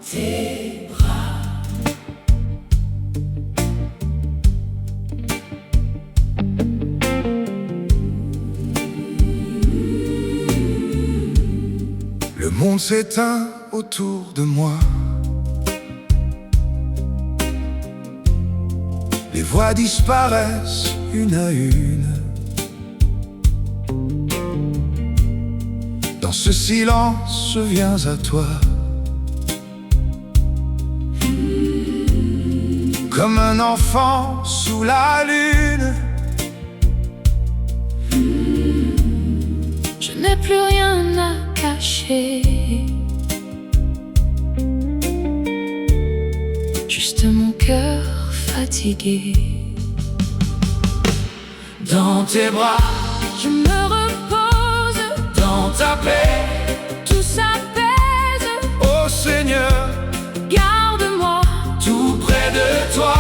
Tes bras. Le monde s'éteint autour de moi. Les voix disparaissent une à une. Dans ce silence, je viens à toi. Comme un enfant sous la lune. Je n'ai plus rien à cacher, juste mon cœur fatigué. Dans tes bras, Je me repose, dans ta paix, tout s'apaise. ô Seigneur, Garde-moi tout près de toi.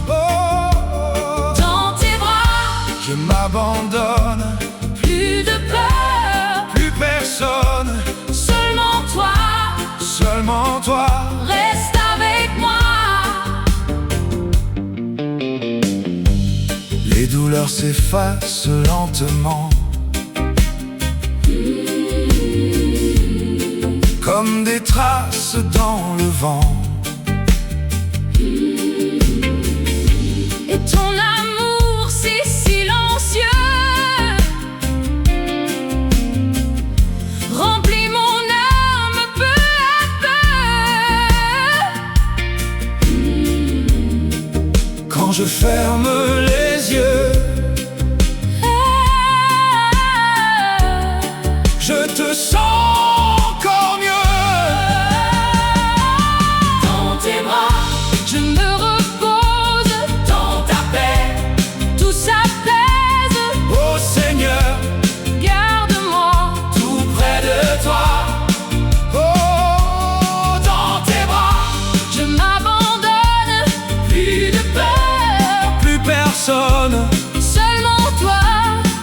Oh, oh, oh. dans tes bras, Je m'abandonne, plus de peur, plus personne, seulement toi. seulement toi. Reste avec moi. Les douleurs s'effacent lentement, comme des traces dans le vent. Et ton amour si silencieux remplit mon âme peu à peu. Quand je ferme les yeux, je te sens encore mieux. Dans tes bras, je me repose, Dans ta paix, tout s'apaise. ô Seigneur, Garde-moi tout près de toi. Oh, dans tes bras, je m'abandonne, plus de peur, plus personne, seulement toi.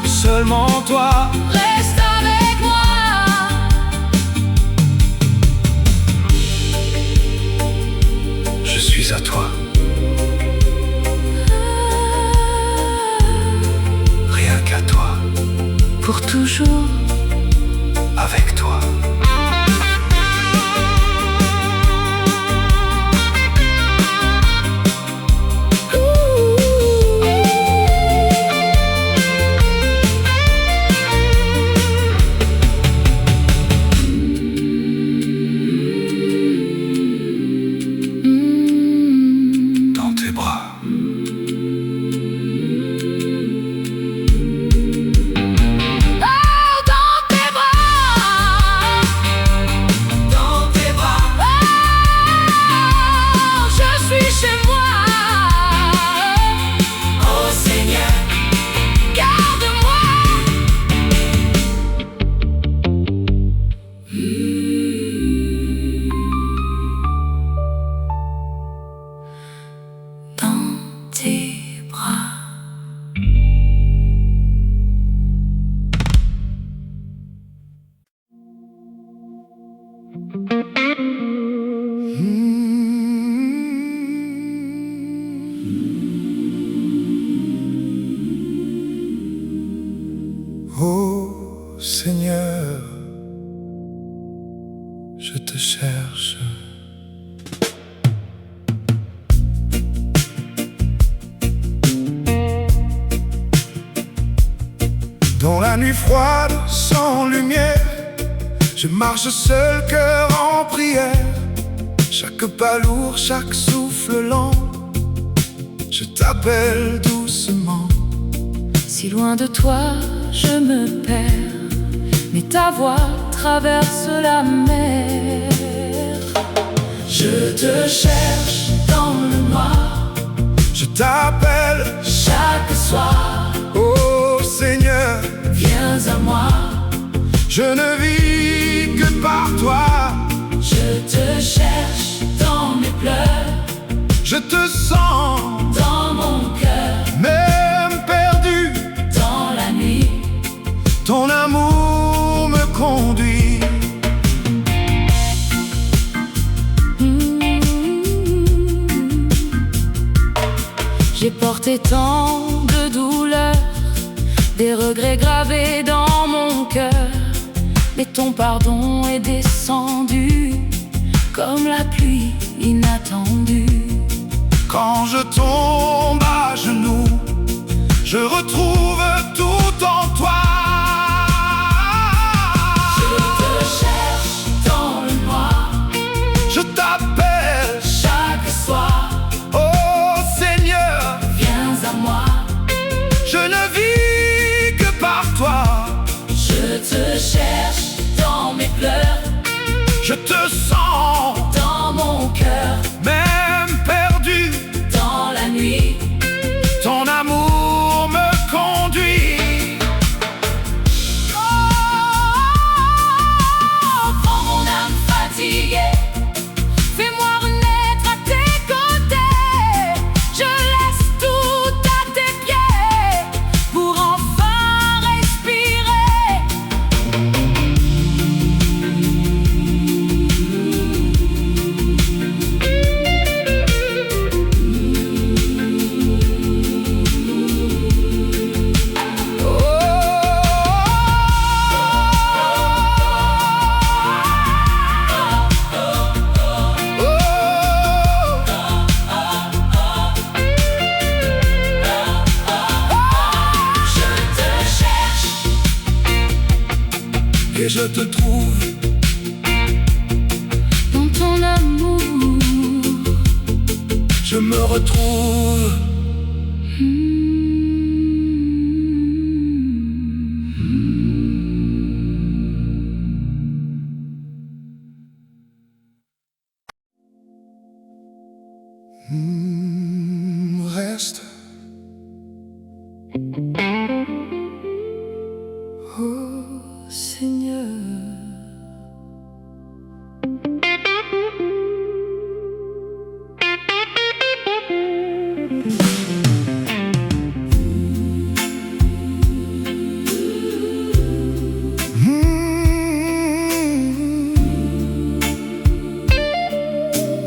seulement toi. Reste avec moi. Je suis à toi, rien qu'à toi, Pour toujours. avec toi. Dans tes bras. Oh, dans tes bras, Dans tes bras, oh, je suis chez moi. ô Seigneur, Garde-moi. Dans tes bras. ô Seigneur, je te cherche. Dans la nuit froide, sans lumière, je marche seul, cœur en prière. Chaque pas lourd, chaque souffle lent, je t'appelle doucement. Si loin de toi, je me perds, mais ta voix traverse la mer. Je te cherche dans le noir, je t'appelle Chaque soir, ô Seigneur, viens à moi. je ne vis que par toi. Je te cherche dans mes pleurs, Je te sens, dans mon cœur, même perdu, dans la porté tant de douleurs, des regrets gravés dans mon cœur. Mais ton pardon est descendu comme la pluie inattendue. Quand je tombe à genoux, je retrouve tout en toi. Je te cherche dans le noir, Je t'appelle chaque soir. oh Seigneur, Viens à moi, je ne vis que par toi. je te cherche dans mes pleurs, Je te sens, dans mon cœur, même perdu. dans la nuit. Ton amour me conduit. Oh, prends mon âme fatiguée, fais-moi renaître à tes côtés. Je laisse tout à tes pieds pour enfin respirer. Et je te trouve Dans ton amour, je me retrouve. Reste. oh Seigneur.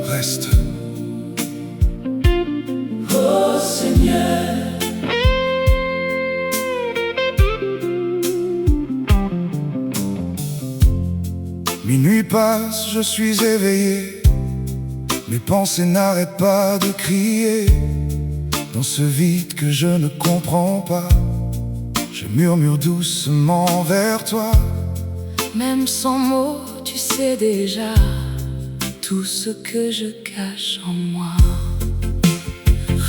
Reste. Oh Seigneur. Minuit passe, je suis éveillé. Mes pensées n'arrêtent pas de crier. Dans ce vide que je ne comprends pas, je murmure doucement vers toi. Même sans mots, tu sais déjà tout ce que je cache en moi.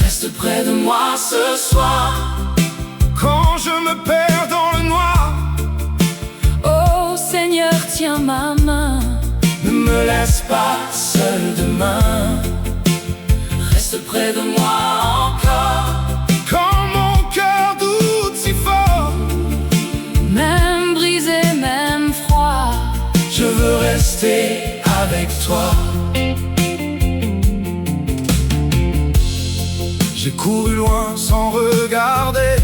Reste près de moi ce soir. Quand je me perds dans le noir, Oh Seigneur, tiens ma main. ne me laisse pas Seul demain, reste près de moi encore. quand mon cœur doute si fort. Même brisé, même froid, Je veux rester avec toi. J'ai couru loin sans regarder,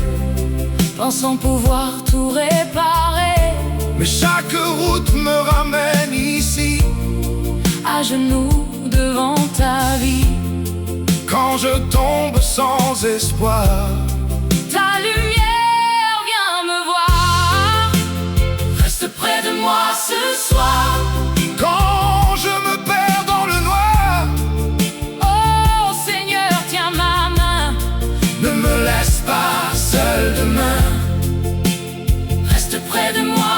pensant pouvoir tout réparer. mais chaque route me ramène ici. À genoux devant ta vie, Quand je tombe sans espoir, ta lumière vient me voir. Reste près de moi ce soir. quand je me perds dans le noir, Oh Seigneur, tiens ma main. ne me laisse pas seul demain. Reste près de moi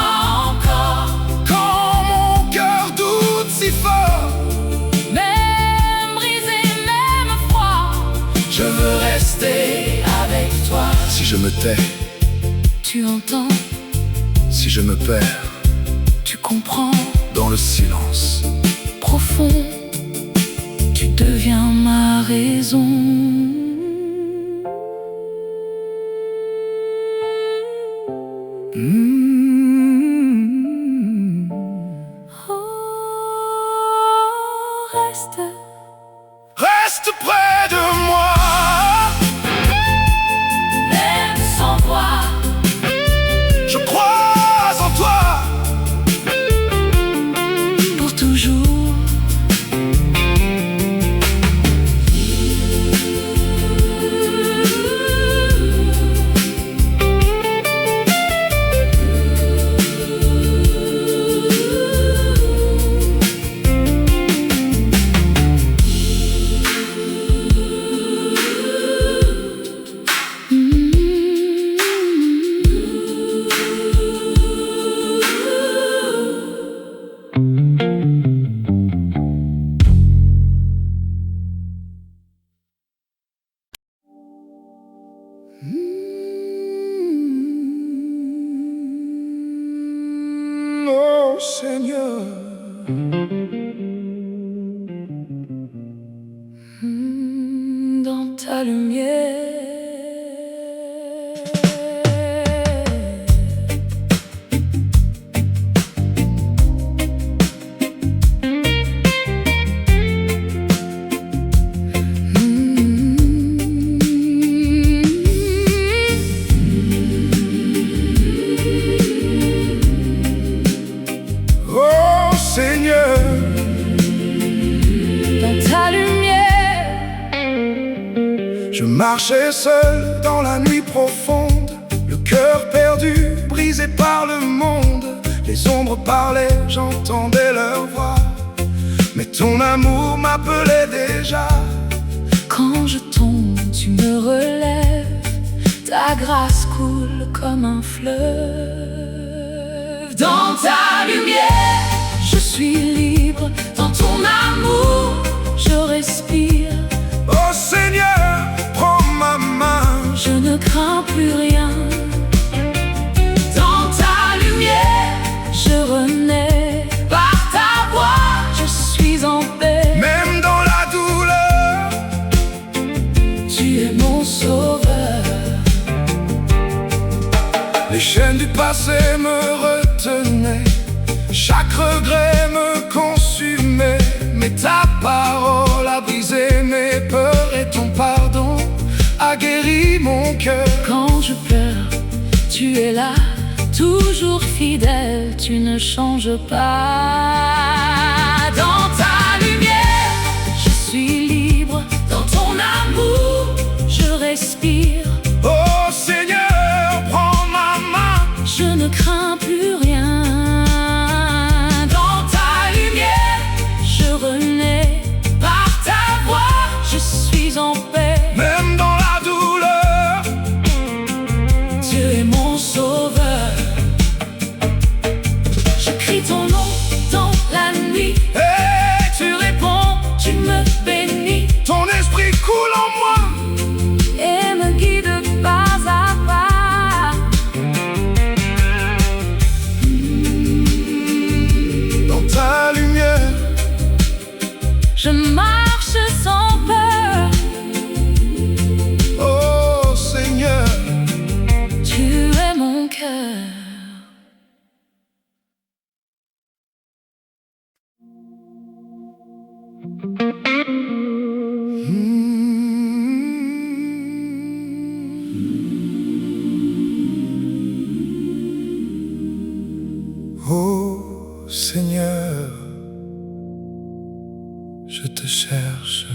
encore. Quand mon cœur doute si fort, Même brisé, même froid, je veux rester avec toi. si je me tais, Tu entends, si je me perds tu comprends, dans le silence. profond, tu deviens ma raison. Oh, reste. Reste près de moi. Même sans voix, Je crois en toi. pour toujours. Oh Seigneur, dans ta lumière. oh Seigneur, Dans ta lumière, je marchais seul dans la nuit profonde, le cœur perdu, brisé par le monde. Les ombres parlaient, j'entendais leur voix, mais ton amour m'appelait déjà. quand je tombe, tu me relèves. Ta grâce coule comme un fleuve. Dans ta lumière, je suis libre. Dans ton amour, je respire. Oh Seigneur, prends ma main. Je ne crains plus rien. Dans ta lumière, je renais. Par ta voix, je suis en paix. Même dans la douleur, Tu es mon sauveur. les chaînes du passé me retenaient, chaque regret me consumait. Mais ta parole a brisé mes peurs et ton pardon a guéri mon cœur. Quand je pleure, tu es là, toujours fidèle, tu ne changes pas. Dans ta lumière, je suis libre. Dans ton amour, je respire. Oh Seigneur, prends ma main. Je ne crains plus rien. Dans ta lumière, je renais. Par ta voix, je suis en paix. Même dans la douleur, Tu es mon sauveur. Je crie ton nom dans la nuit. et Tu réponds, tu me bénis ton esprit coule en moi. et me guide pas à pas. Dans ta lumière, Je marche sans peur. oh Seigneur, Tu es mon cœur. oh Seigneur, je te cherche.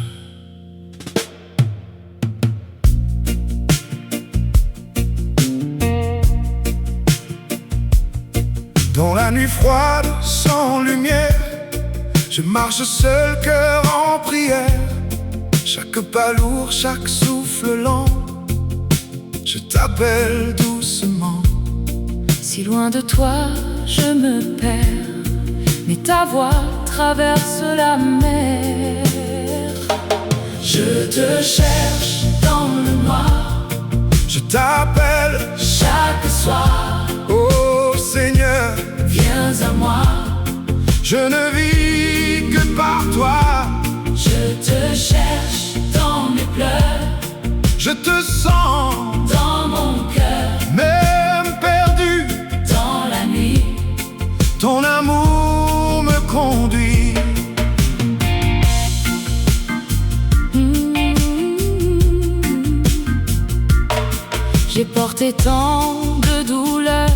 Dans la nuit froide, sans lumière, je marche seul, cœur en prière. Chaque pas lourd, chaque souffle lent, je t'appelle doucement. Si loin de toi, je me perds, mais ta voix traverse la mer. Je te cherche dans le noir, Je t'appelle, chaque soir. oh Seigneur, Viens à moi, je ne vis que par toi. je te cherche dans mes pleurs, Je te sens, dans mon cœur, même perdu. dans la nuit. Ton amour me conduit. J'ai porté tant de douleurs,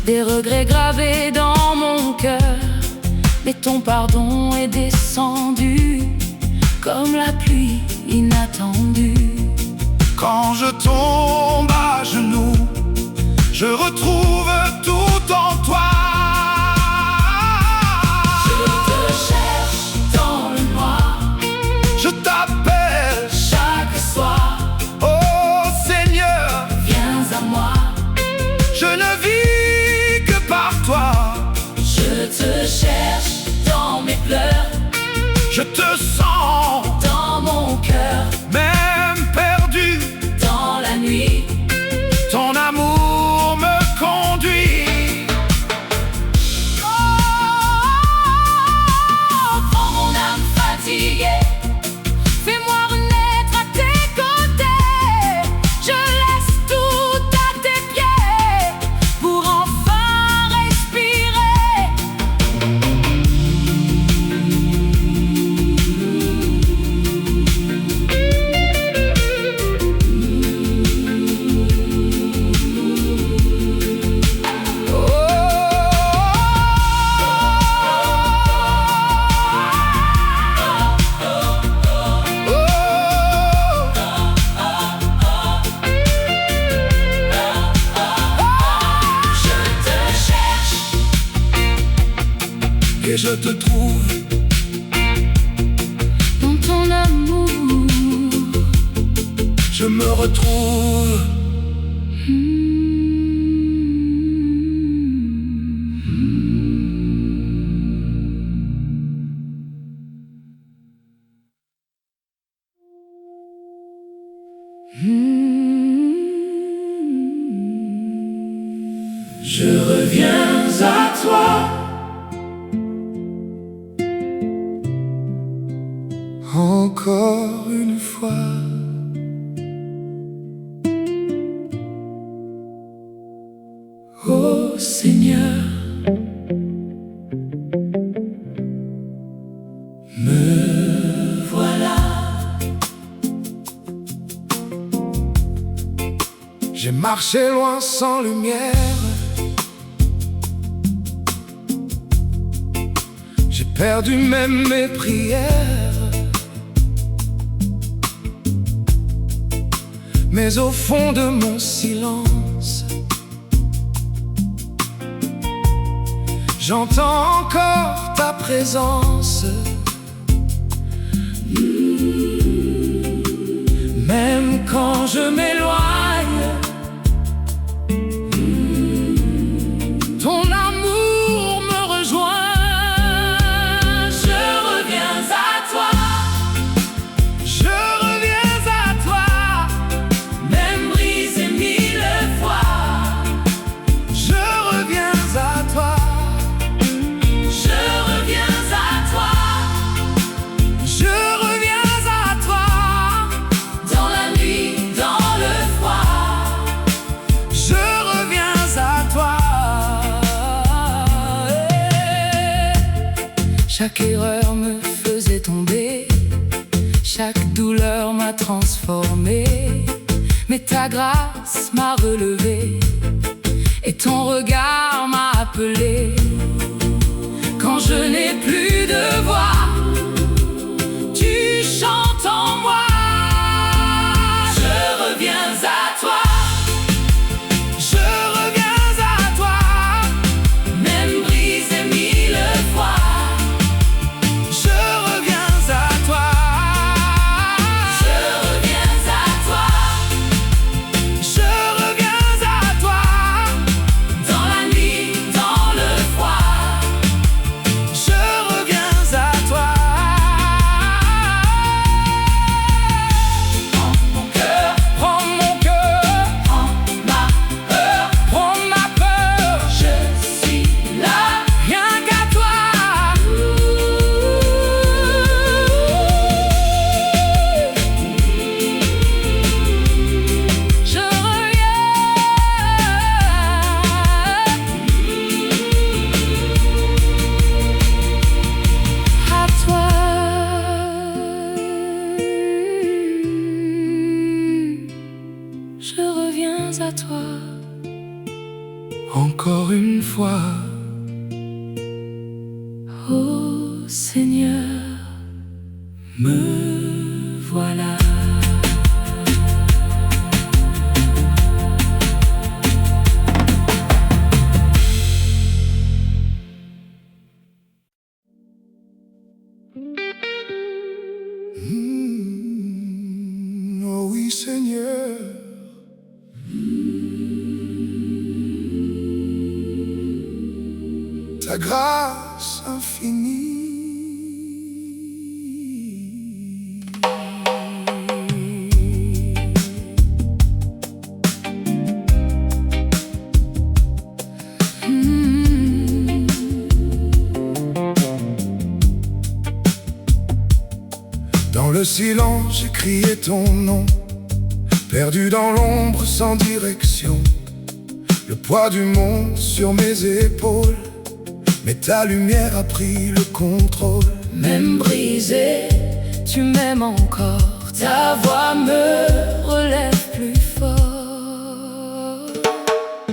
des regrets gravés dans mon cœur, mais ton pardon est descendu comme la pluie inattendue. Quand je tombe à genoux, je retrouve tout en toi. Je te cherche dans le noir, Je t'appelle, chaque soir. oh Seigneur, Viens à moi, je ne vis que par toi. je te cherche dans mes pleurs, Je te sens, dans mon cœur, même perdu. dans la nuit. nuit. Ton amour me conduit. Oh, prends mon âme fatiguée, fais-moi renaître à tes côtés. Je laisse tout à tes pieds pour enfin respirer. Et je te trouve Dans ton amour, je me retrouve. Je reviens à toi. Encore une fois. ô Seigneur, Me voilà. J'ai marché loin sans lumière. J'ai perdu même mes prières. Mais au fond de mon silence, j'entends encore ta présence. Même quand je m'éloigne, ton amour me rejoint. Je reviens à toi, Je reviens à toi. même brisé mille fois. Je reviens à toi. Je reviens à toi, Je reviens à toi. dans la nuit, dans le froid. Je reviens à toi. Chaque erreur me faisait tomber, chaque douleur m'a transformé. Mais ta grâce m'a relevé et ton regard m'a appelé. Quand je n'ai plus de voix, tu chantes en moi. Je reviens à toi, Je reviens à toi. même brisé mille fois. Je reviens à toi. Je reviens à toi, Je reviens à toi. dans la nuit, dans le froid. Je reviens à toi. Prends mon cœur, Prends mon cœur, prends ma peur. prends ma peur. Je suis là, Rien qu'à toi. je reviens à toi. Je reviens à toi. Encore une fois. Ô Seigneur, Me voilà. Oh oui, Seigneur. Ta grâce infinie. le silence, j'ai crié ton nom, perdu dans l'ombre sans direction. Le poids du monde sur mes épaules, mais ta lumière a pris le contrôle. Même brisé, tu m'aimes encore, ta voix me relève plus fort.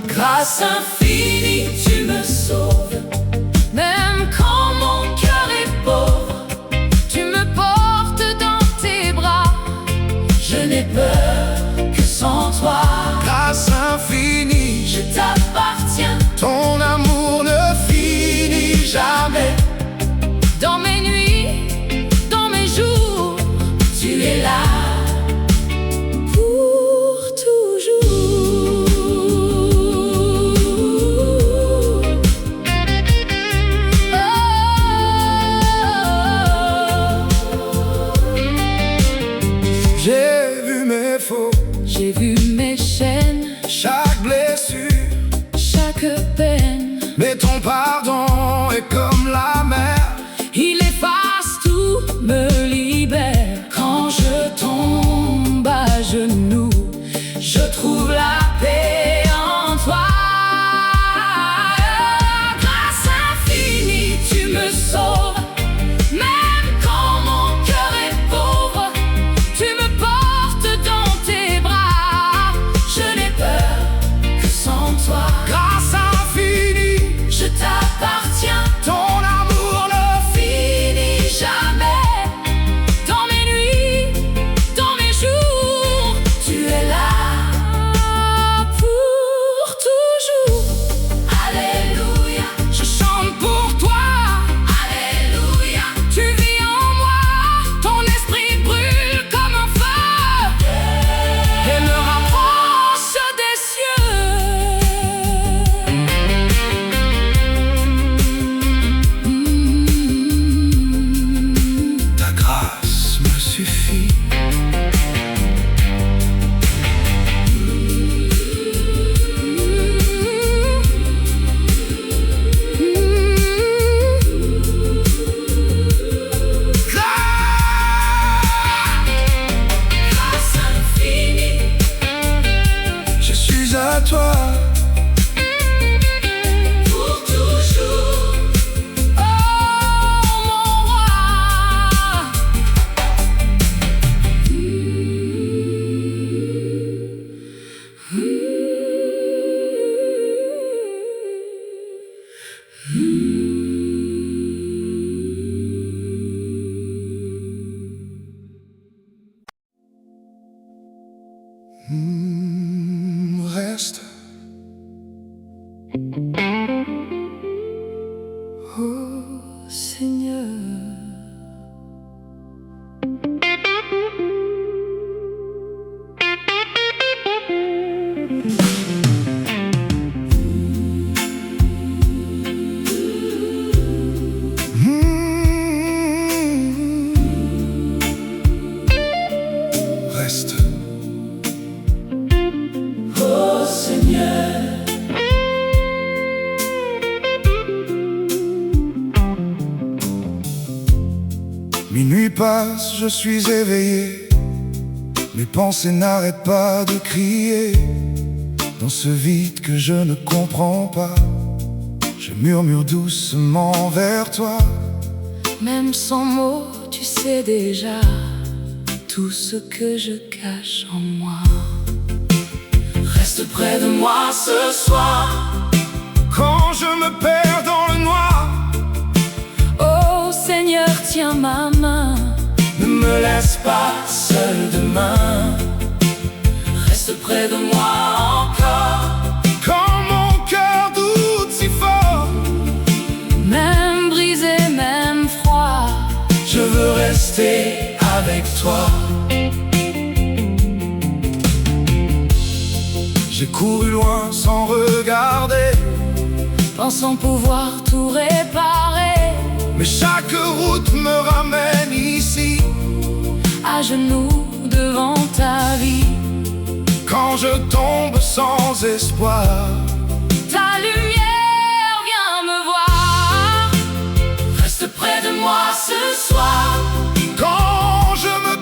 Grâce infinie, tu me sauves, même quand mon cœur est pauvre. Tu me portes dans tes bras, je n'ai peur que sans toi. Grâce infinie, Je t'appartiens, ton amour ne finit jamais. dans mes nuits, dans mes jours, tu es là pour toujours. J'ai vu mes faux, J'ai vu mes chaînes, chaque blessure, chaque peine. mais ton pardon est comme la mer. Il efface tout, me libère. Quand je tombe à genoux, je trouve la paix en toi. Grâce infinie, tu me sauves, même quand mon cœur est pauvre. Tu me portes dans tes bras, je n'ai peur que sans toi. Grâce infinie, Je t'appartiens, ton amour ne finit jamais. Dans mes nuits, dans mes jours, tu es là pour toujours. Alléluia, je chante pour toi. Alléluia, tu vis en moi, ton esprit brûle comme un feu et me rapproche des cieux. ta grâce me suffit. Grâce infinie, Je suis à toi. pour toujours. Oh mon roi. Reste. Oh Seigneur. Reste. Oh Seigneur. Minuit passe, je suis éveillé. Mes pensées n'arrêtent pas de crier. Dans ce vide que je ne comprends pas, je murmure doucement vers toi. Même sans mots, tu sais déjà tout ce que je cache en moi. Reste près de moi ce soir. Quand je me perds dans le noir, Oh Seigneur, tiens ma main. ne me laisse pas Seul demain, reste près de moi encore. quand mon cœur doute si fort. Même brisé, même froid, Je veux rester avec toi. J'ai couru loin sans regarder, pensant pouvoir tout réparer. mais chaque route me ramène ici. À genoux devant ta vie, Quand je tombe sans espoir, ta lumière vient me voir. Reste près de moi ce soir. quand je me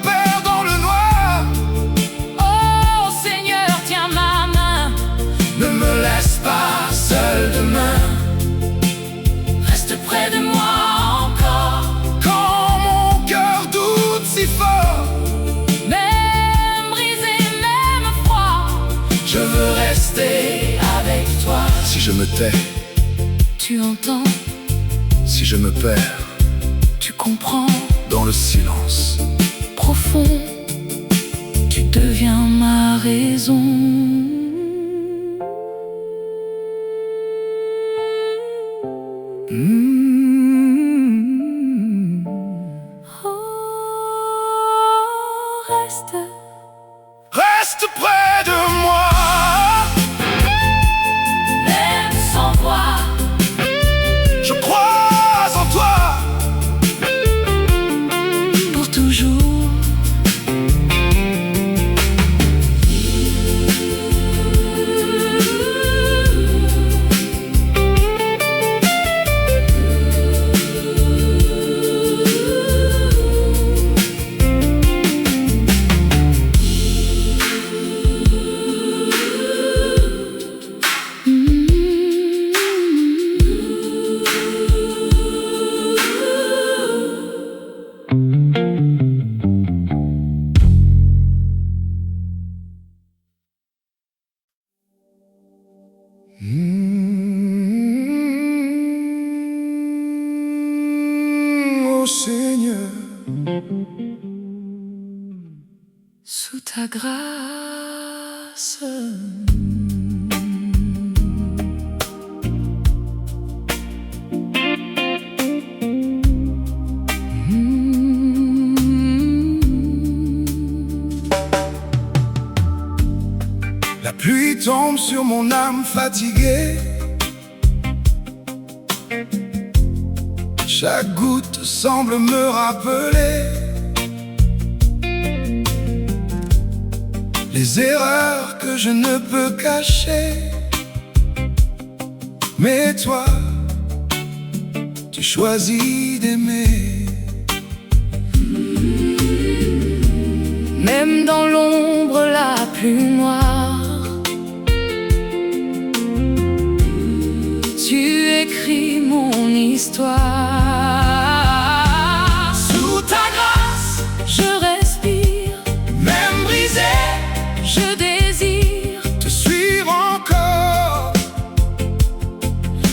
Je veux rester avec toi. Si je me tais, Tu entends, si je me perds tu comprends. dans le silence, Profond, tu deviens ma raison. Oh, reste près de moi. même sans voix. Je crois en toi. Pour toujours. Oh Seigneur, Sous ta grâce. la pluie tombe sur mon âme fatiguée. Chaque goutte semble me rappeler les erreurs que je ne peux cacher. Mais toi, tu choisis d'aimer. Même dans l'ombre la plus noire, tu écris mon histoire. Sous ta grâce, je respire. Même brisé, Je désire te suivre encore.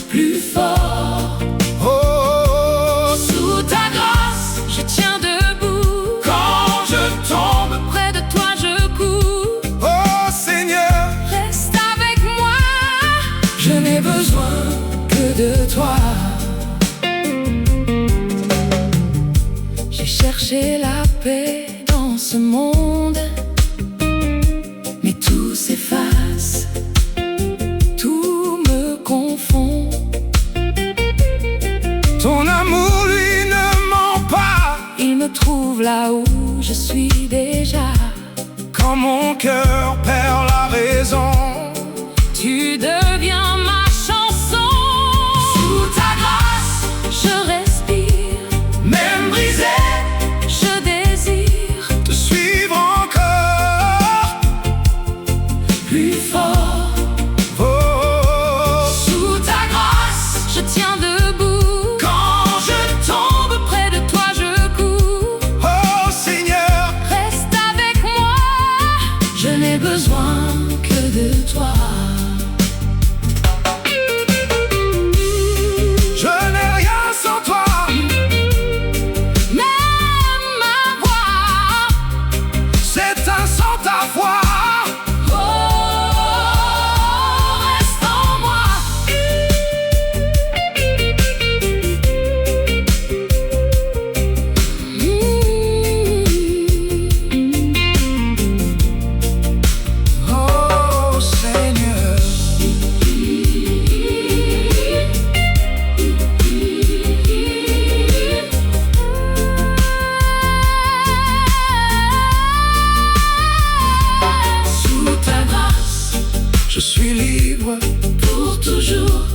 plus fort. Oh, oh, oh. Sous ta grâce, je tiens debout. Quand je tombe, Près de toi je cours. oh Seigneur, Reste avec moi. Je n'ai besoin que de toi. J'ai cherché la paix dans ce monde, mais tout s'efface, tout me confond. ton amour lui ne ment pas. Il me trouve là où je suis déjà. Quand mon cœur perd la raison, Tu deviens ma chanson. Sous ta grâce, je respire. même brisé, Je désire te suivre encore. plus fort. Oh, oh, oh. Sous ta grâce, je tiens debout. Quand je tombe, Près de toi je cours. oh Seigneur, Reste avec moi. Je n'ai besoin que de toi. je n'ai rien sans toi. Même ma voix S'éteint sans ta voix. oh, reste en moi. Oh Seigneur, Sous ta grâce, je suis libre, pour toujours.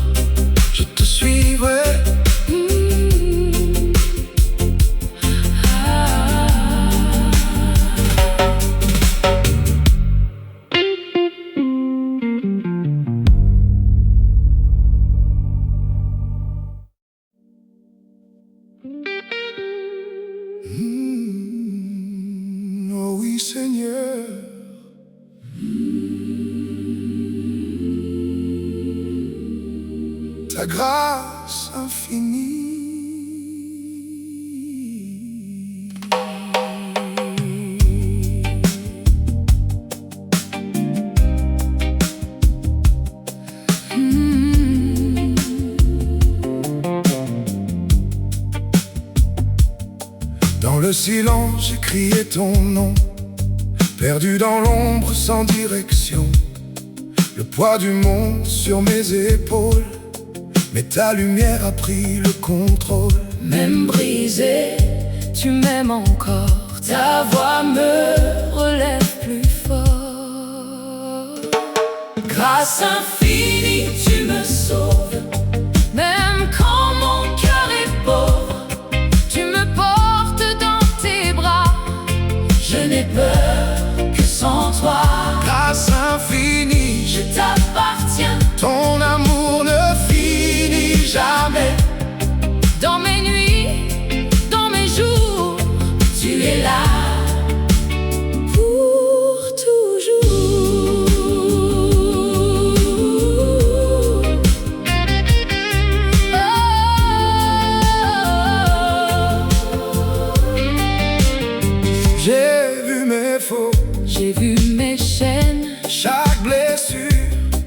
je te suivrai. Oh oui Seigneur. ta grâce infinie. Dans le silence, j'ai crié ton nom, perdu dans l'ombre sans direction. Le poids du monde sur mes épaules, mais ta lumière a pris le contrôle. Même brisé, tu m'aimes encore. Ta voix me relève plus fort. Grâce infinie, tu me sauves. Même quand mon cœur est pauvre, tu me portes dans tes bras. Je n'ai peur que sans toi. Grâce infinie, Je t'appartiens. ton amour ne finit jamais. Dans mes nuits, dans mes jours, tu es là pour toujours. J'ai vu mes faux, J'ai vu mes chaînes, chaque blessure,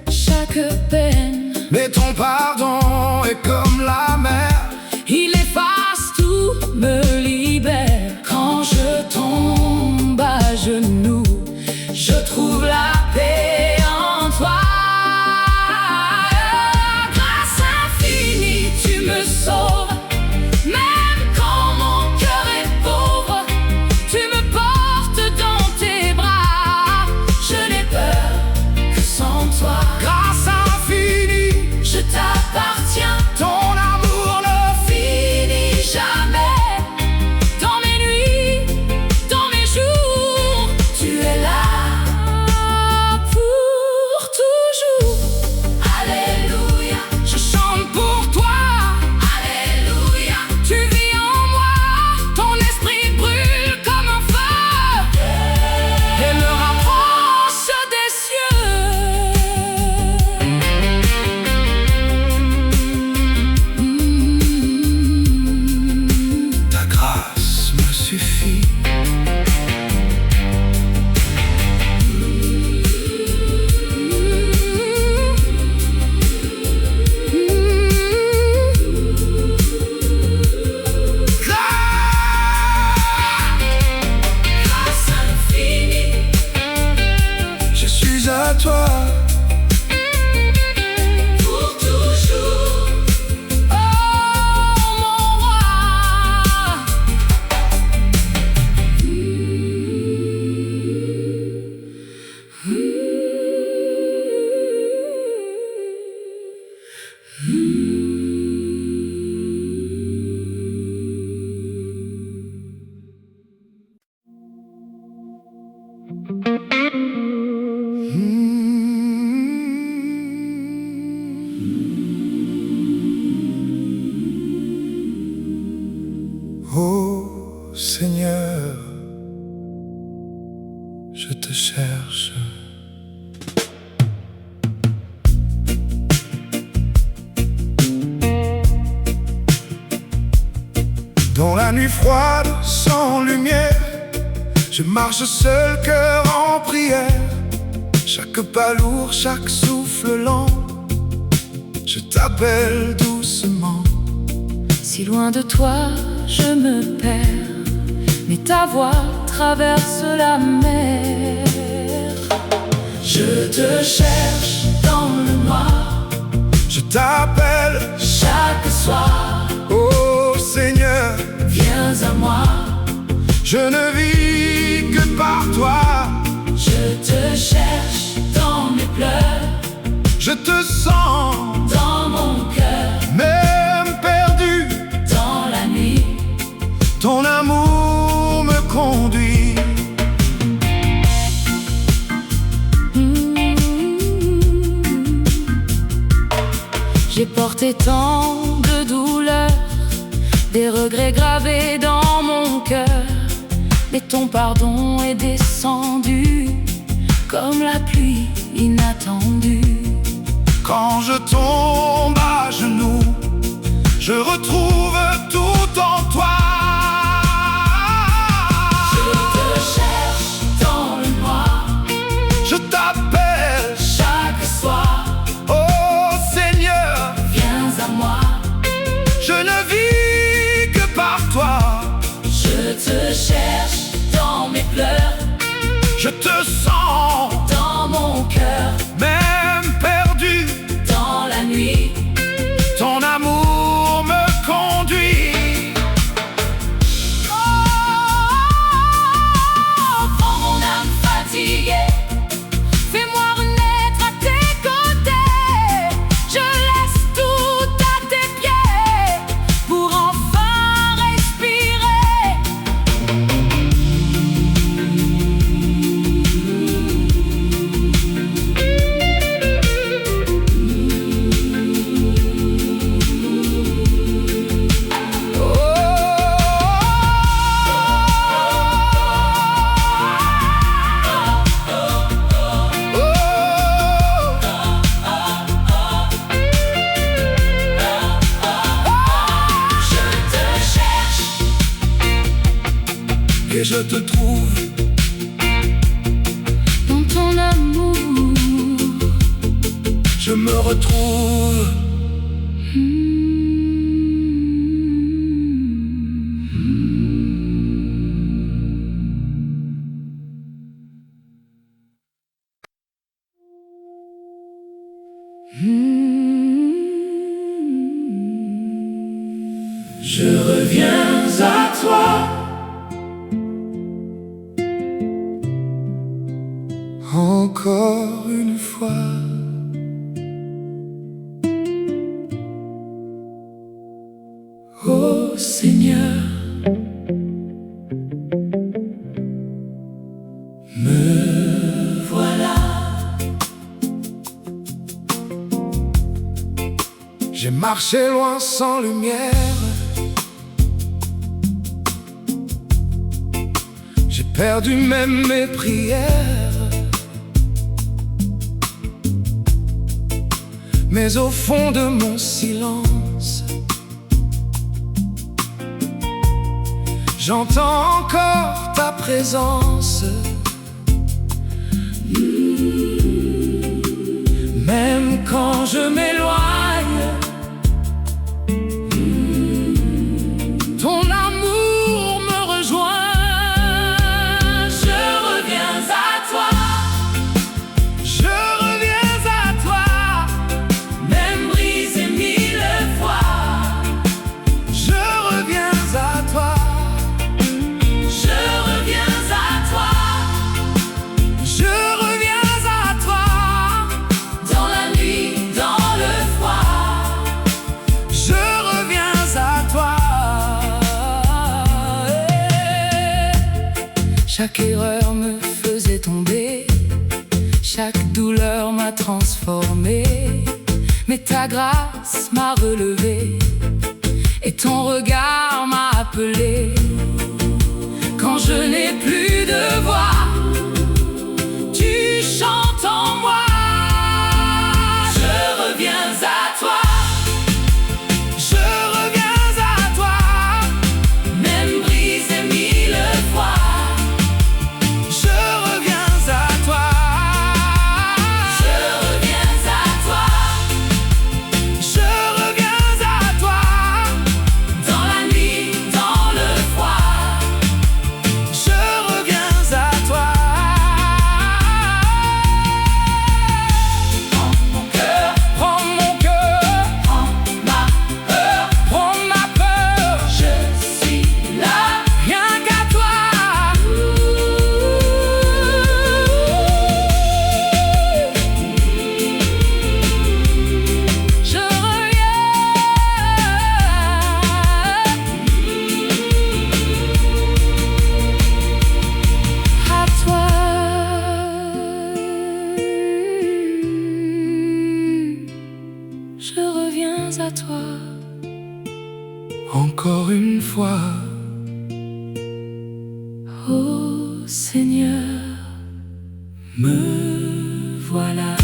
chaque peine. mais ton pardon est comme la mer. Il efface tout, me libère. Quand je tombe à genoux, je trouve la paix en toi. Grâce infinie, tu me sauves. Même quand mon cœur est pauvre, tu me portes dans tes bras. Je n'ai peur que sans toi. Grâce infinie, Je t'appartiens. ton amour ne Fini jamais. Dans mes nuits, dans mes jours, tu es là pour toujours. Alléluia, je chante pour toi. alléluia. Tu vis en moi, ton esprit brûle comme un feu et me rapproche des cieux. Ta grâce me suffit. Grâce infinie, Je suis à toi. pour toujours. Oh mon roi. Oh Seigneur, je te cherche. Dans la nuit froide, sans lumière, je marche seul, cœur en prière. Chaque pas lourd, chaque souffle lent, je t'appelle doucement. Si loin de toi, je me perds, mais ta voix traverse la mer. Je te cherche dans le noir, Je t'appelle, chaque soir. oh Seigneur, Viens à moi, je ne vis que par toi. je te cherche dans mes pleurs, Je te sens, dans mon cœur, même perdu. dans la nuit. Ton amour me conduit. J'ai porté tant de douleurs, des regrets gravés dans mon cœur. Mais ton pardon est descendu comme la pluie inattendue. Quand je tombe à genoux, et je te trouve dans ton amour. Je me retrouve. Je reviens à toi. Encore une fois. Oh Seigneur, me voilà. J'ai marché loin sans lumière. J'ai perdu même mes prières. Mais au fond de mon silence, j'entends encore ta présence. Même quand je m'éloigne, ton amour me rejoint. Je reviens à toi. Je reviens à toi. Même brisé mille fois, je reviens à toi. Je reviens à toi. Je reviens à toi. Dans la nuit, dans le froid, je reviens à toi. Chaque erreur me faisait tomber, chaque douleur m'a transformé. Mais ta grâce m'a relevé et ton regard m'a appelé. Quand je n'ai plus de voix, tu chantes en moi. Je reviens à toi. Je reviens à toi. Même brisé mille fois, je reviens à toi. Je reviens à toi. Je reviens à toi. Dans la nuit, dans le froid, je reviens à toi. Prends mon cœur, prends mon cœur, prends ma peur, prends ma peur. Je suis là, rien qu'à toi. Je reviens à toi. Je reviens à toi. Encore une fois. Oh Seigneur, Me voilà.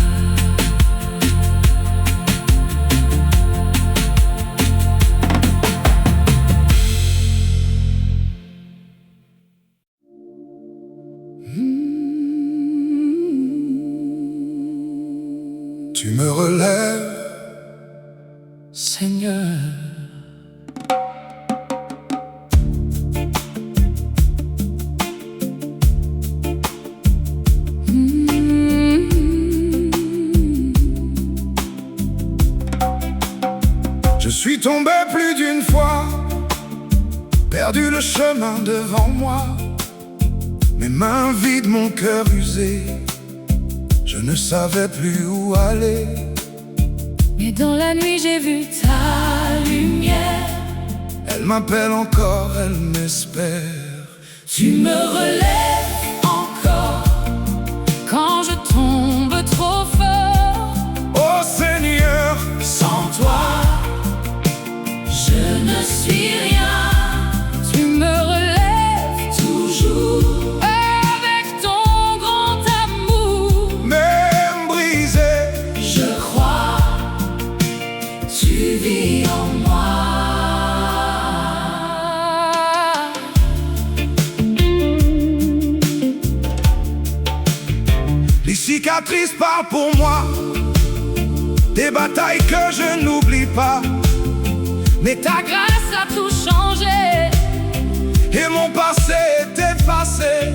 Tu me relèves, Seigneur. Je suis tombé plus d'une fois, perdu le chemin devant moi. Mes mains vides, mon cœur usé, je ne savais plus où aller. Mais dans la nuit j'ai vu ta lumière. Elle m'appelle encore, elle m'espère. Tu me relèves encore quand je tombe trop fort. Oh Seigneur, Sans toi, je ne suis rien. Tu me relèves toujours avec ton grand amour. même brisé, Je crois, tu vis en moi. cicatrices parlent pour moi, des batailles que je n'oublie pas. Mais ta grâce a tout changé et mon passé est effacé.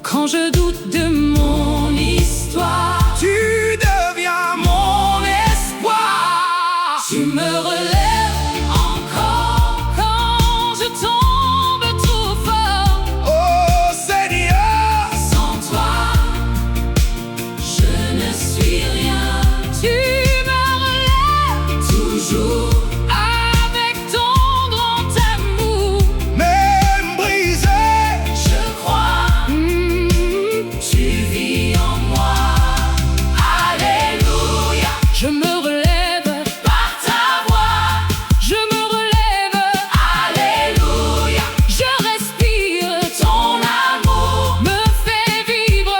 Quand je doute de mon histoire, tu deviens mon espoir. Tu me relèves encore quand je tombe trop fort. Oh Seigneur, sans toi, je ne suis rien. Tu me relèves toujours avec ton grand amour. Même brisé, je crois, tu vis en moi. Alléluia. Je me relève par ta voix. Je me relève. Alléluia. Je respire. Ton amour me fait vivre.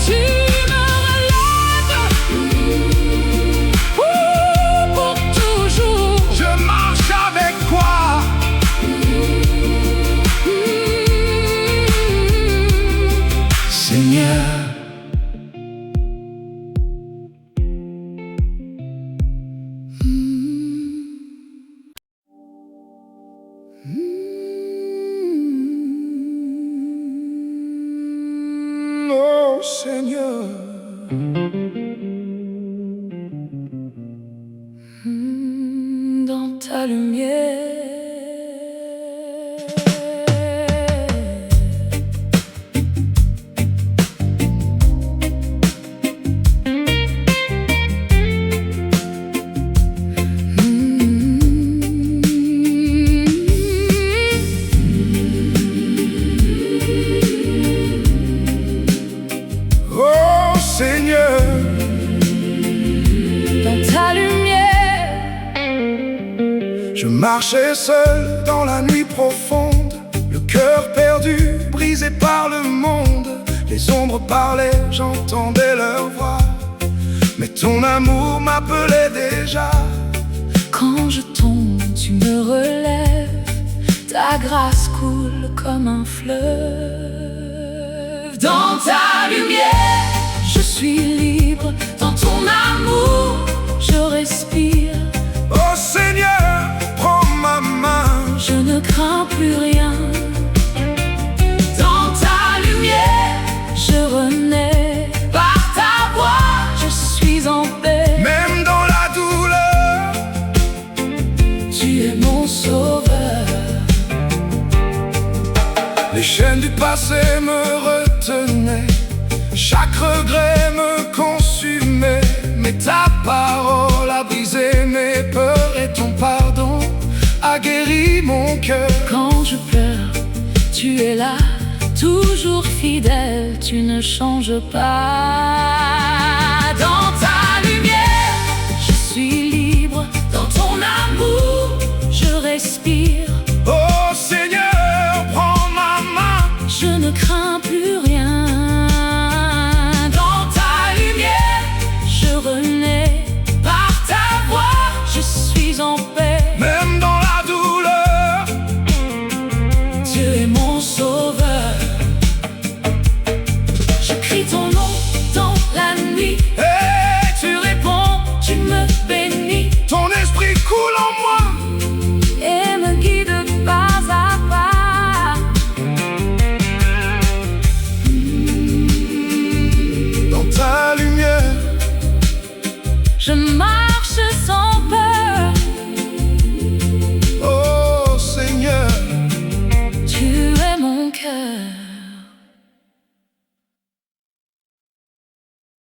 Tu me relèves pour toujours. je marche avec toi. Seigneur, oh Seigneur, Dans ta lumière. oh Seigneur, Dans ta lumière. je marchais seul dans la nuit profonde, le cœur perdu, brisé par le monde. Les ombres parlaient, j'entendais leur voix, mais ton amour m'appelait déjà. Quand je tombe, tu me relèves. Ta grâce coule comme un fleuve. Dans ta lumière, je suis libre. Dans ton amour, je respire. Oh Seigneur, prends ma main. Je ne crains plus rien. Dans ta lumière, je renais. Par ta voix, je suis en paix. Même dans la douleur, Tu es mon sauveur. les chaînes du passé me retenaient, chaque regret me consumait. Mais ta parole a brisé mes peurs et ton pardon a guéri mon cœur. Quand je pleure, tu es là, toujours fidèle, tu ne changes pas. Dans ta lumière, je suis libre. Dans ton amour, je respire. Oh Seigneur, prends ma main. Je ne crains plus rien. Dans ta lumière, je renais. Par ta voix, je suis en paix. Même dans la douleur, Tu es mon sauveur. Je crie ton nom dans la nuit. et Tu réponds, tu me bénis ton esprit coule en moi. et me guide pas à pas. Dans ta lumière, Je marche sans